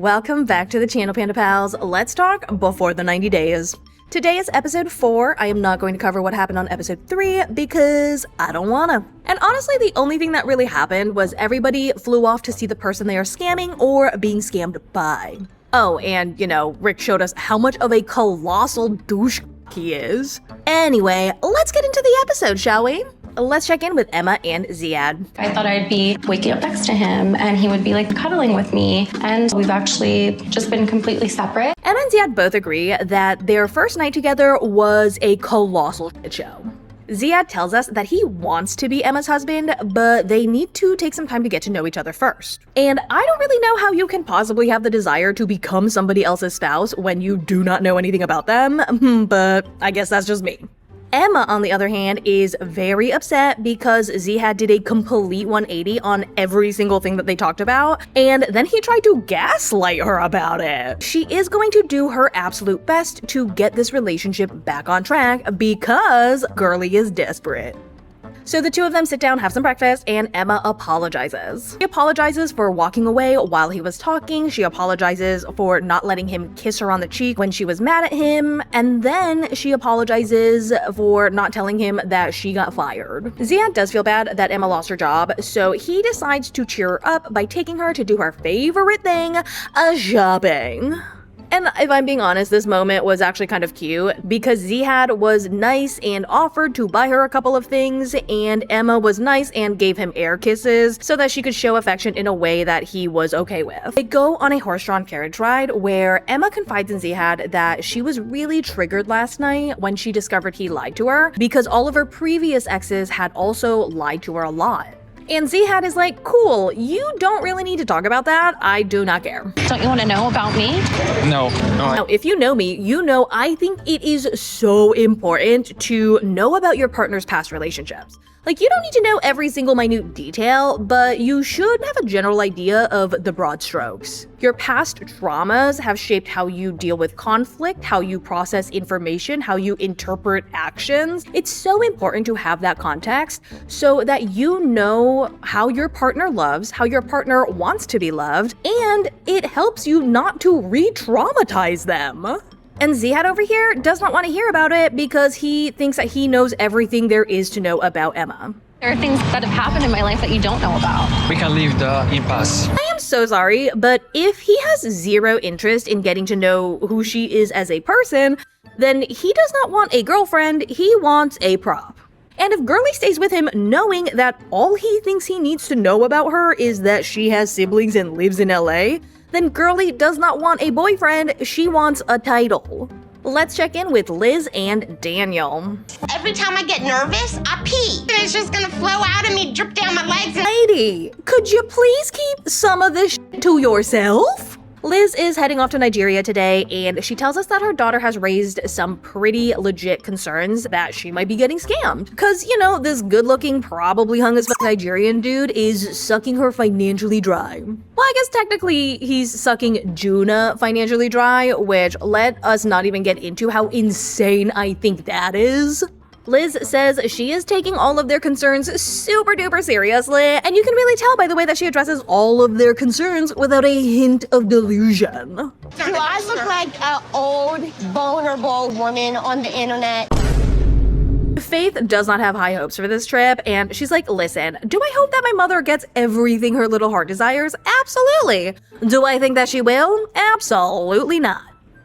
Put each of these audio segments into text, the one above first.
Welcome back to the channel, Panda Pals. Let's talk before the 90 days. Today is episode 4. I am not going to cover what happened on episode 3 because I don't wanna. And honestly, the only thing that really happened was everybody flew off to see the person they are scamming or being scammed by. Oh, and Rick showed us how much of a colossal douche he is. Anyway, let's get into the episode, shall we? Let's check in with Emma and Ziad. I thought I'd be waking up next to him and he would be like cuddling with me, and we've actually just been completely separate. Emma and Ziad both agree that their first night together was a colossal shit show. Ziad tells us that he wants to be Emma's husband, but they need to take some time to get to know each other first. And I don't really know how you can possibly have the desire to become somebody else's spouse when you do not know anything about them, but I guess that's just me. Emma, on the other hand, is very upset because Ziad did a complete 180 on every single thing that they talked about, and then he tried to gaslight her about it. She is going to do her absolute best to get this relationship back on track because Girly is desperate. So the two of them sit down, have some breakfast, and Emma apologizes. She apologizes for walking away while he was talking. She apologizes for not letting him kiss her on the cheek when she was mad at him. And then she apologizes for not telling him that she got fired. Ziad does feel bad that Emma lost her job, so he decides to cheer her up by taking her to do her favorite thing, shopping. And if I'm being honest, this moment was actually kind of cute because Ziad was nice and offered to buy her a couple of things, and Emma was nice and gave him air kisses so that she could show affection in a way that he was okay with. They go on a horse-drawn carriage ride where Emma confides in Ziad that she was really triggered last night when she discovered he lied to her because all of her previous exes had also lied to her a lot. And Ziad is like, cool, you don't really need to talk about that. I do not care. Don't you want to know about me? No. Now, if you know me, you know I think it is so important to know about your partner's past relationships. Like, you don't need to know every single minute detail, but you should have a general idea of the broad strokes. Your past traumas have shaped how you deal with conflict, how you process information, how you interpret actions. It's so important to have that context so that you know how your partner loves, how your partner wants to be loved, and it helps you not to re-traumatize them. And Ziad over here does not want to hear about it because he thinks that he knows everything there is to know about Emma. There are things that have happened in my life that you don't know about. We can leave the impasse. I am so sorry, but if he has zero interest in getting to know who she is as a person, then he does not want a girlfriend, he wants a prop. And if Girly stays with him knowing that all he thinks he needs to know about her is that she has siblings and lives in LA, then Girly does not want a boyfriend, she wants a title. Let's check in with Liz and Daniel. Every time I get nervous, I pee. It's just gonna flow out of me, drip down my legs. Lady, could you please keep some of this to yourself? Liz is heading off to Nigeria today, and she tells us that her daughter has raised some pretty legit concerns that she might be getting scammed. Cause, this good-looking, probably hung as fuck Nigerian dude is sucking her financially dry. Well, I guess technically he's sucking Juna financially dry, which let us not even get into how insane I think that is. Liz says she is taking all of their concerns super duper seriously, and you can really tell by the way that she addresses all of their concerns without a hint of delusion. Do I look like an old, vulnerable woman on the internet? Faith does not have high hopes for this trip, and she's like, listen, do I hope that my mother gets everything her little heart desires? Absolutely. Do I think that she will? Absolutely not.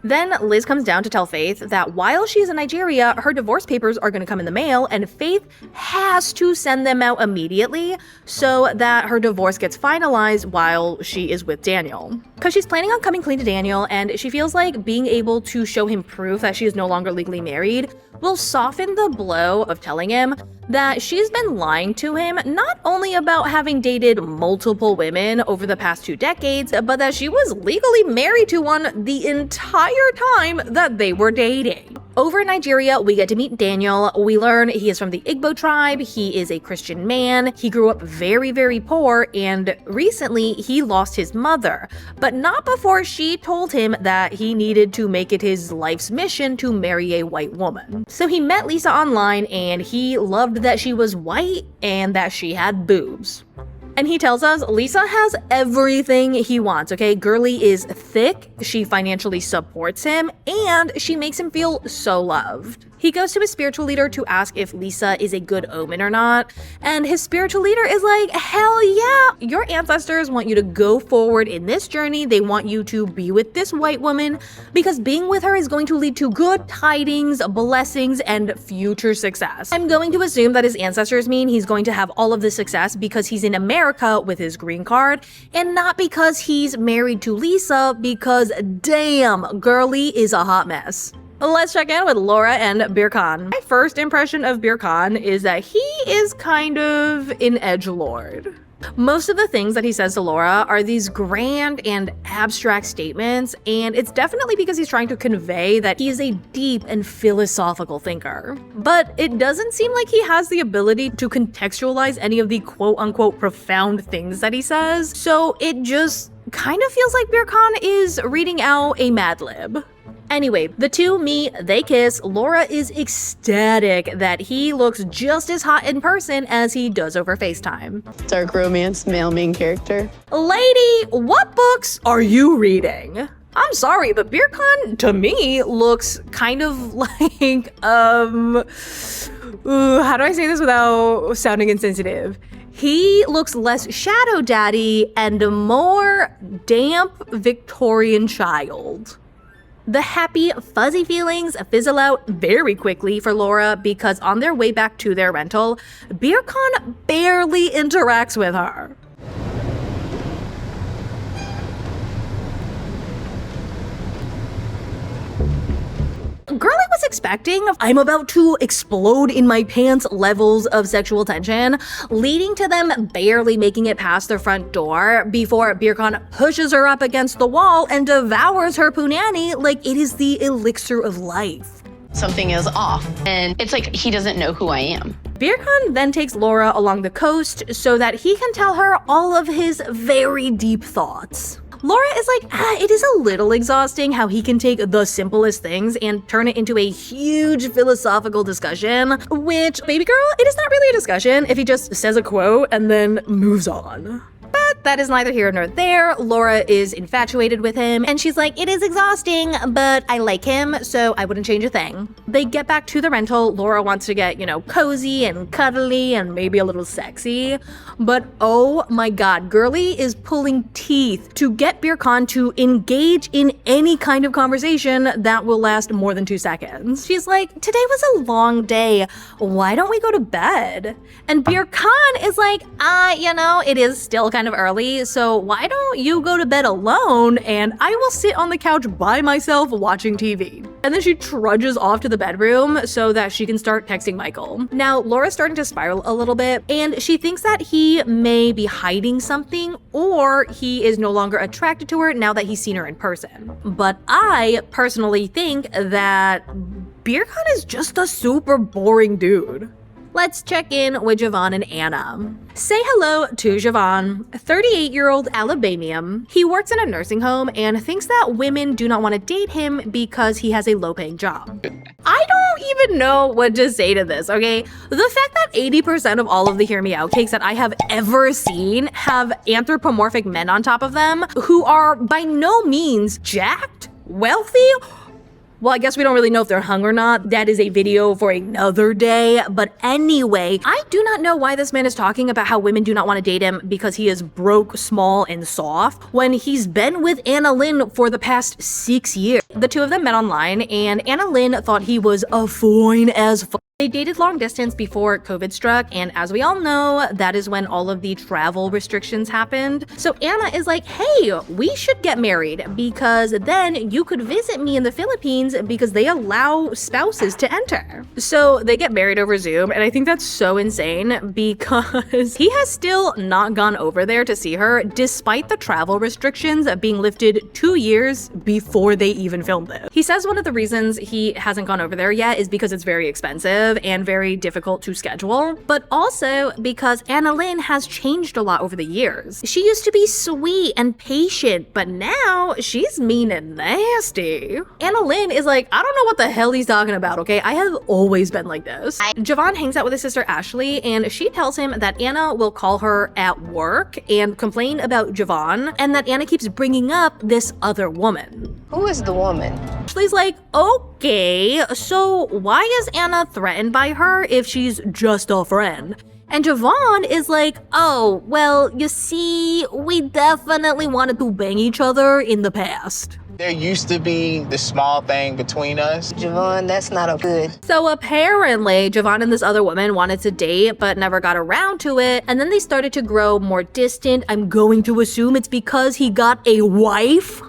Then Liz comes down to tell Faith that while she's in Nigeria, her divorce papers are going to come in the mail, and Faith has to send them out immediately so that her divorce gets finalized while she is with Daniel. Because she's planning on coming clean to Daniel, and she feels like being able to show him proof that she is no longer legally married will soften the blow of telling him that she's been lying to him not only about having dated multiple women over the past 2 decades, but that she was legally married to one the entire time that they were dating. Over in Nigeria, we get to meet Daniel. We learn he is from the Igbo tribe, he is a Christian man, he grew up very, very poor, and recently he lost his mother, but not before she told him that he needed to make it his life's mission to marry a white woman. So he met Lisa online, and he loved that she was white and that she had boobs. And he tells us Lisa has everything he wants, okay? Girly is thick, she financially supports him, and she makes him feel so loved. He goes to his spiritual leader to ask if Lisa is a good omen or not, and his spiritual leader is like, hell yeah! Your ancestors want you to go forward in this journey. They want you to be with this white woman because being with her is going to lead to good tidings, blessings, and future success. I'm going to assume that his ancestors mean he's going to have all of this success because he's in America with his green card, and not because he's married to Lisa, because damn, Girly is a hot mess. Let's check in with Laura and Birkan. My first impression of Birkan is that he is kind of an edgelord. Most of the things that he says to Laura are these grand and abstract statements, and it's definitely because he's trying to convey that he is a deep and philosophical thinker. But it doesn't seem like he has the ability to contextualize any of the quote-unquote profound things that he says, so it just kind of feels like Birkan is reading out a Mad Lib. Anyway, the two meet, they kiss. Laura is ecstatic that he looks just as hot in person as he does over FaceTime. Dark romance, male main character. Lady, what books are you reading? I'm sorry, but Birkan, to me, looks kind of like, how do I say this without sounding insensitive? He looks less shadow daddy and more damp Victorian child. The happy, fuzzy feelings fizzle out very quickly for Laura because on their way back to their rental, Birkan barely interacts with her. Girly was expecting I'm about to explode in my pants levels of sexual tension, leading to them barely making it past their front door before Birkan pushes her up against the wall and devours her punani like it is the elixir of life. Something is off, and it's like he doesn't know who I am. Birkan then takes Laura along the coast so that he can tell her all of his very deep thoughts. Laura is like, it is a little exhausting how he can take the simplest things and turn it into a huge philosophical discussion, which, baby girl, it is not really a discussion if he just says a quote and then moves on. But that is neither here nor there. Laura is infatuated with him, and she's like, it is exhausting, but I like him, so I wouldn't change a thing. They get back to the rental. Laura wants to get, cozy and cuddly and maybe a little sexy. But oh my god, Girly is pulling teeth to get Birkan to engage in any kind of conversation that will last more than 2 seconds. She's like, today was a long day. Why don't we go to bed? And Birkan is like, it is still kind of early, so why don't you go to bed alone and I will sit on the couch by myself watching TV. And then she trudges off to the bedroom so that she can start texting Michael. Now, Laura's starting to spiral a little bit, and she thinks that he may be hiding something or he is no longer attracted to her now that he's seen her in person. But I personally think that Birkan is just a super boring dude. Let's check in with Javon and Anna. Say hello to Javon, a 38-year-old Alabamian. He works in a nursing home and thinks that women do not want to date him because he has a low-paying job. I don't even know what to say to this, okay? The fact that 80% of all of the Hear Me Out cakes that I have ever seen have anthropomorphic men on top of them who are by no means jacked, wealthy. Well, I guess we don't really know if they're hung or not. That is a video for another day. But anyway, I do not know why this man is talking about how women do not want to date him because he is broke, small, and soft when he's been with Anna Lynn for the past 6 years. The two of them met online, and Anna Lynn thought he was a fine as fuck. They dated long distance before COVID struck, and as we all know, that is when all of the travel restrictions happened. So Anna is like, hey, we should get married because then you could visit me in the Philippines because they allow spouses to enter. So they get married over Zoom, and I think that's so insane because he has still not gone over there to see her despite the travel restrictions being lifted 2 years before they even filmed it. He says one of the reasons he hasn't gone over there yet is because it's very expensive. expensive and very difficult to schedule, but also because Anna Lynn has changed a lot over the years. She used to be sweet and patient, but now she's mean and nasty. Anna Lynn is like, I don't know what the hell he's talking about, okay? I have always been like this. Javon hangs out with his sister Ashley, and she tells him that Anna will call her at work and complain about Javon, and that Anna keeps bringing up this other woman. Who is the woman? Ashley's like, okay, so why is Anna threatened by her if she's just a friend? And Javon is like, oh, well, you see, we definitely wanted to bang each other in the past. There used to be this small thing between us. Javon, that's not a good. So apparently, Javon and this other woman wanted to date, but never got around to it. And then they started to grow more distant. I'm going to assume it's because he got a wife.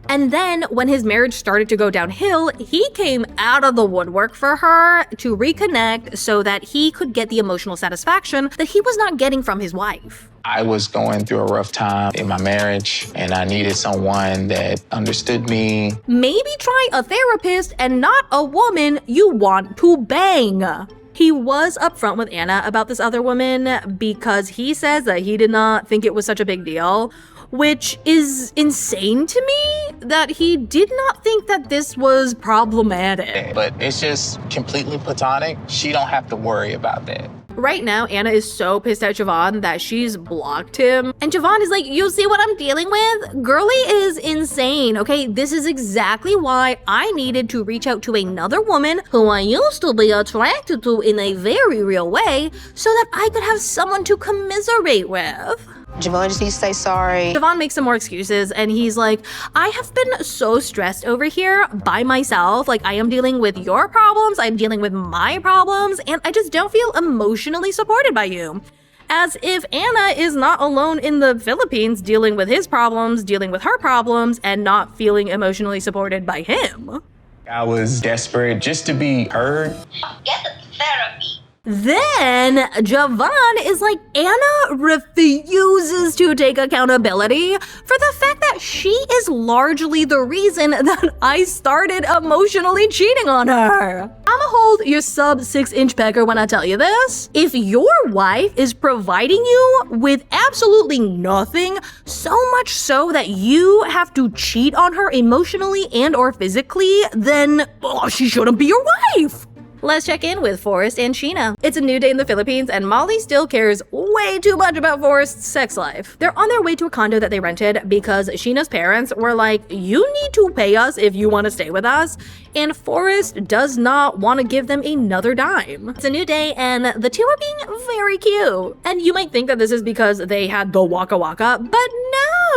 And then when his marriage started to go downhill, he came out of the woodwork for her to reconnect so that he could get the emotional satisfaction that he was not getting from his wife. I was going through a rough time in my marriage, and I needed someone that understood me. Maybe try a therapist and not a woman you want to bang. He was upfront with Anna about this other woman because he says that he did not think it was such a big deal, which is insane to me that he did not think that this was problematic. But it's just completely platonic. She don't have to worry about that. Right now, Anna is so pissed at Javon that she's blocked him. And Javon is like, you see what I'm dealing with? Girly is insane, okay? This is exactly why I needed to reach out to another woman who I used to be attracted to in a very real way so that I could have someone to commiserate with. Javon just needs to say sorry. Javon makes some more excuses and he's like, I have been so stressed over here by myself. Like, I am dealing with your problems, I'm dealing with my problems, and I just don't feel emotionally supported by you. As if Anna is not alone in the Philippines dealing with his problems, dealing with her problems, and not feeling emotionally supported by him. I was desperate just to be heard. Get therapy. Then Javon is like, Anna refuses to take accountability for the fact that she is largely the reason that I started emotionally cheating on her. I'ma hold your sub 6-inch pecker when I tell you this. If your wife is providing you with absolutely nothing, so much so that you have to cheat on her emotionally and or physically, then she shouldn't be your wife. Let's check in with Forrest and Sheena. It's a new day in the Philippines and Molly still cares way too much about Forrest's sex life. They're on their way to a condo that they rented because Sheena's parents were like, you need to pay us if you want to stay with us, and Forrest does not want to give them another dime. It's a new day and the two are being very cute. And you might think that this is because they had the waka waka, but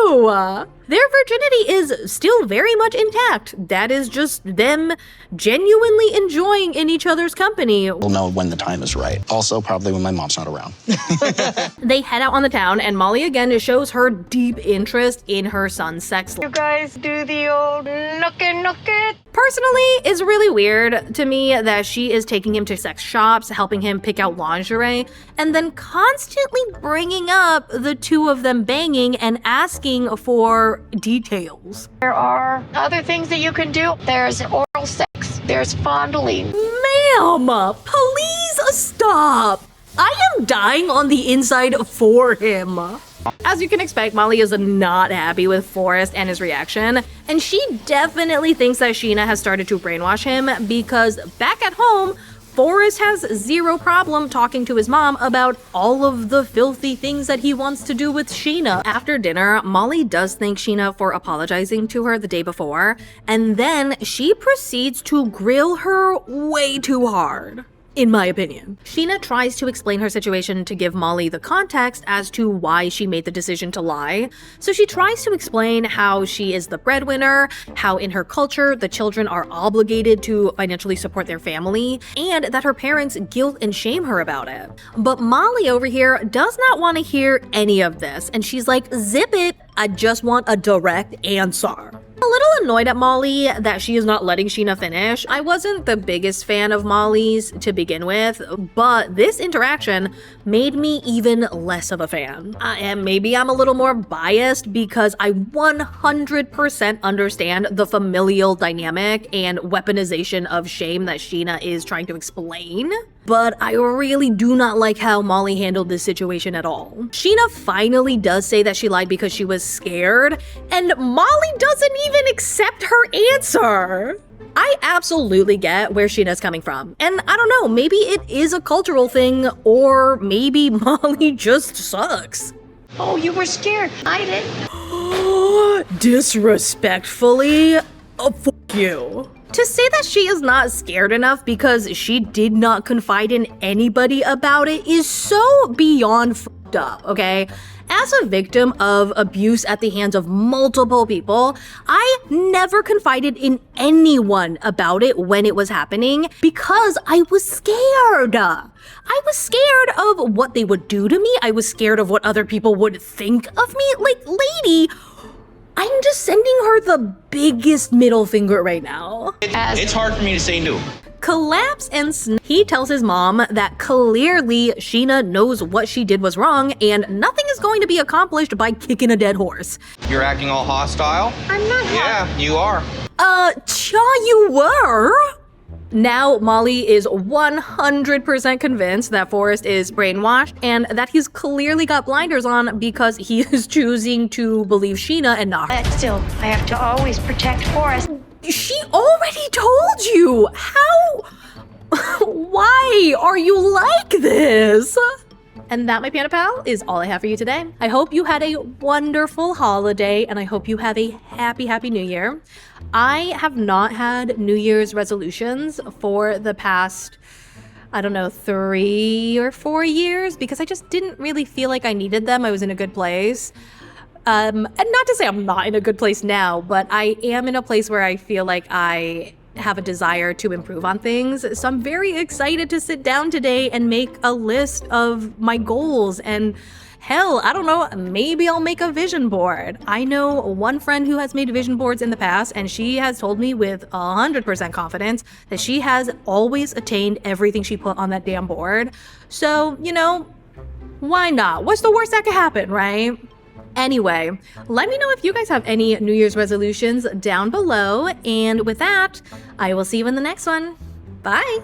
no! Their virginity is still very much intact. That is just them genuinely enjoying in each other's company. We'll know when the time is right. Also, probably when my mom's not around. They head out on the town, and Molly again shows her deep interest in her son's sex life. You guys do the old knock it. Personally, it's really weird to me that she is taking him to sex shops, helping him pick out lingerie, and then constantly bringing up the two of them banging and asking for details. There are other things that you can do. There's oral sex. There's fondling. Ma'am, please stop. I am dying on the inside for him. As you can expect, Molly is not happy with Forrest and his reaction, and she definitely thinks that Sheena has started to brainwash him because back at home, Forrest has zero problem talking to his mom about all of the filthy things that he wants to do with Sheena. After dinner, Molly does thank Sheena for apologizing to her the day before, and then she proceeds to grill her way too hard. In my opinion. Sheena tries to explain her situation to give Molly the context as to why she made the decision to lie. So she tries to explain how she is the breadwinner, how in her culture the children are obligated to financially support their family, and that her parents guilt and shame her about it. But Molly over here does not want to hear any of this, and she's like, zip it, I just want a direct answer. A little annoyed at Molly that she is not letting Sheena finish. I wasn't the biggest fan of Molly's to begin with, but this interaction made me even less of a fan. And maybe I'm a little more biased because I 100% understand the familial dynamic and weaponization of shame that Sheena is trying to explain. But I really do not like how Molly handled this situation at all. Sheena finally does say that she lied because she was scared, and Molly doesn't even accept her answer. I absolutely get where Sheena's coming from, and I don't know, maybe it is a cultural thing, or maybe Molly just sucks. Oh, you were scared. I didn't. Disrespectfully? Oh, fuck you. To say that she is not scared enough because she did not confide in anybody about it is so beyond f***ed up, okay? As a victim of abuse at the hands of multiple people, I never confided in anyone about it when it was happening because I was scared. I was scared of what they would do to me. I was scared of what other people would think of me. Like, lady, I'm just sending her the biggest middle finger right now. It's hard for me to say no. Collapse and he tells his mom that clearly Sheena knows what she did was wrong and nothing is going to be accomplished by kicking a dead horse. You're acting all hostile? I'm not. Yeah, you are. You were? Now, Molly is 100% convinced that Forrest is brainwashed and that he's clearly got blinders on because he is choosing to believe Sheena and not her. But still, I have to always protect Forrest. She already told you! How? Why are you like this? And that, my Panda Pal, is all I have for you today. I hope you had a wonderful holiday, and I hope you have a happy, happy New Year. I have not had New Year's resolutions for the past, I don't know, 3 or 4 years, because I just didn't really feel like I needed them. I was in a good place. And not to say I'm not in a good place now, but I am in a place where I feel like I have a desire to improve on things. So I'm very excited to sit down today and make a list of my goals. And hell, I don't know, maybe I'll make a vision board. I know one friend who has made vision boards in the past, and she has told me with 100% confidence that she has always attained everything she put on that damn board. So, you know, why not? What's the worst that could happen, right? Anyway, let me know if you guys have any New Year's resolutions down below. And with that, I will see you in the next one. Bye!